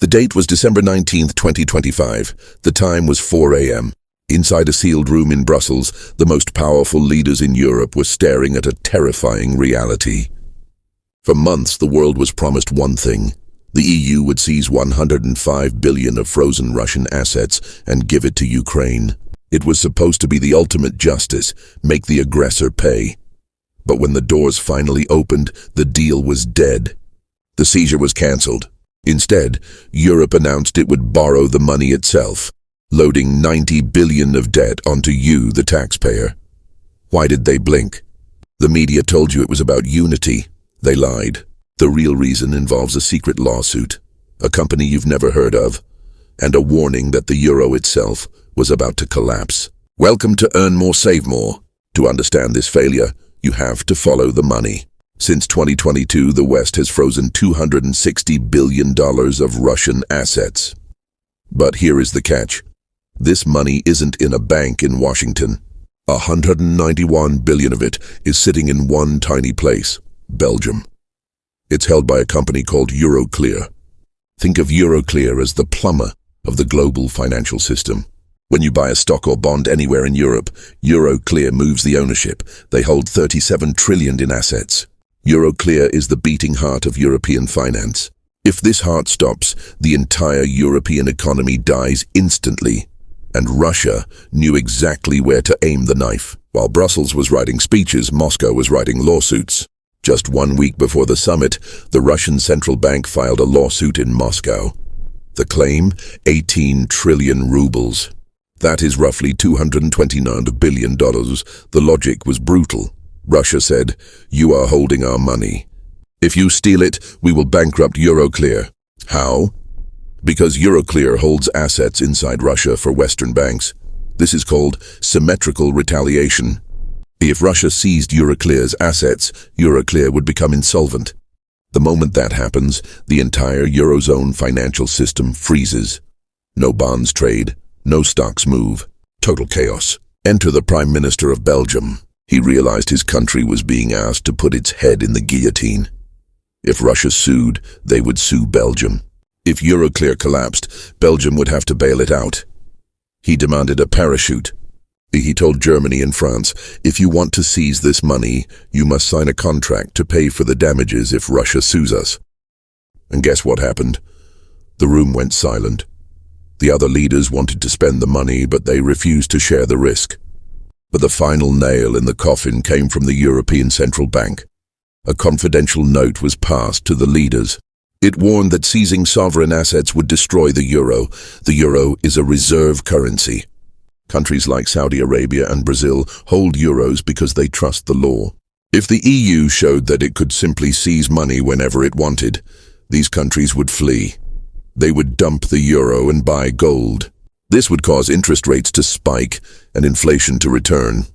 The date was December 19th, 2025. The time was 4 a.m. Inside a sealed room in Brussels, the most powerful leaders in Europe were staring at a terrifying reality. For months, the world was promised one thing. The EU would seize 105 billion of frozen Russian assets and give it to Ukraine. It was supposed to be the ultimate justice, make the aggressor pay. But when the doors finally opened, the deal was dead. The seizure was cancelled. Instead, Europe announced it would borrow the money itself, loading 90 billion of debt onto you, the taxpayer. Why did they blink? The media told you it was about unity. They lied. The real reason involves a secret lawsuit, a company you've never heard of, and a warning that the euro itself was about to collapse. Welcome to Earn More, Save More. To understand this failure, you have to follow the money. Since 2022, the West has frozen $260 billion of Russian assets. But here is the catch. This money isn't in a bank in Washington. 191 billion of it is sitting in one tiny place, Belgium. It's held by a company called Euroclear. Think of Euroclear as the plumber of the global financial system. When you buy a stock or bond anywhere in Europe, Euroclear moves the ownership. They hold 37 trillion in assets. Euroclear is the beating heart of European finance. If this heart stops, the entire European economy dies instantly. And Russia knew exactly where to aim the knife. While Brussels was writing speeches, Moscow was writing lawsuits. Just 1 week before the summit, the Russian central bank filed a lawsuit in Moscow. The claim, 18 trillion rubles. That is roughly $229 billion. The logic was brutal. Russia said, "You are holding our money. If you steal it, we will bankrupt Euroclear." How? Because Euroclear holds assets inside Russia for Western banks. This is called symmetrical retaliation. If Russia seized Euroclear's assets, Euroclear would become insolvent. The moment that happens, the entire Eurozone financial system freezes. No bonds trade, no stocks move. Total chaos. Enter the Prime Minister of Belgium. He realized his country was being asked to put its head in the guillotine. If Russia sued, they would sue Belgium. If Euroclear collapsed, Belgium would have to bail it out. He demanded a parachute. He told Germany and France, "If you want to seize this money, you must sign a contract to pay for the damages if Russia sues us." And guess what happened? The room went silent. The other leaders wanted to spend the money, but they refused to share the risk. But the final nail in the coffin came from the European Central Bank. A confidential note was passed to the leaders. It warned that seizing sovereign assets would destroy the euro. The euro is a reserve currency. Countries like Saudi Arabia and Brazil hold euros because they trust the law. If the EU showed that it could simply seize money whenever it wanted, these countries would flee. They would dump the euro and buy gold. This would cause interest rates to spike and inflation to return.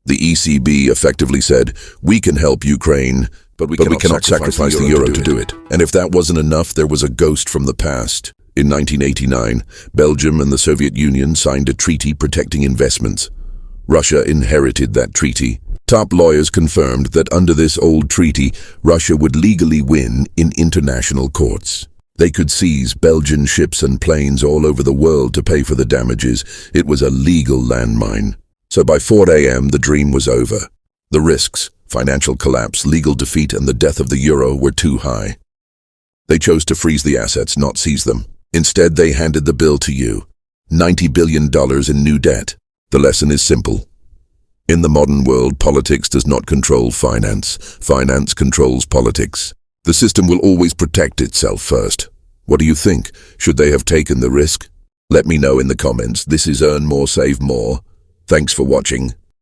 The ECB effectively said, "We can help Ukraine, but we cannot sacrifice the euro to do it." And if that wasn't enough, there was a ghost from the past. In 1989, Belgium and the Soviet Union signed a treaty protecting investments. Russia inherited that treaty. Top lawyers confirmed that under this old treaty, Russia would legally win in international courts. They could seize Belgian ships and planes all over the world to pay for the damages. It was a legal landmine. So by 4 a.m., the dream was over. The risks, financial collapse, legal defeat, and the death of the euro were too high. They chose to freeze the assets, not seize them. Instead, they handed the bill to you. $90 billion in new debt. The lesson is simple. In the modern world, politics does not control finance. Finance controls politics. The system will always protect itself first. What do you think? Should they have taken the risk? Let me know in the comments. This is Earn More, Save More. Thanks for watching.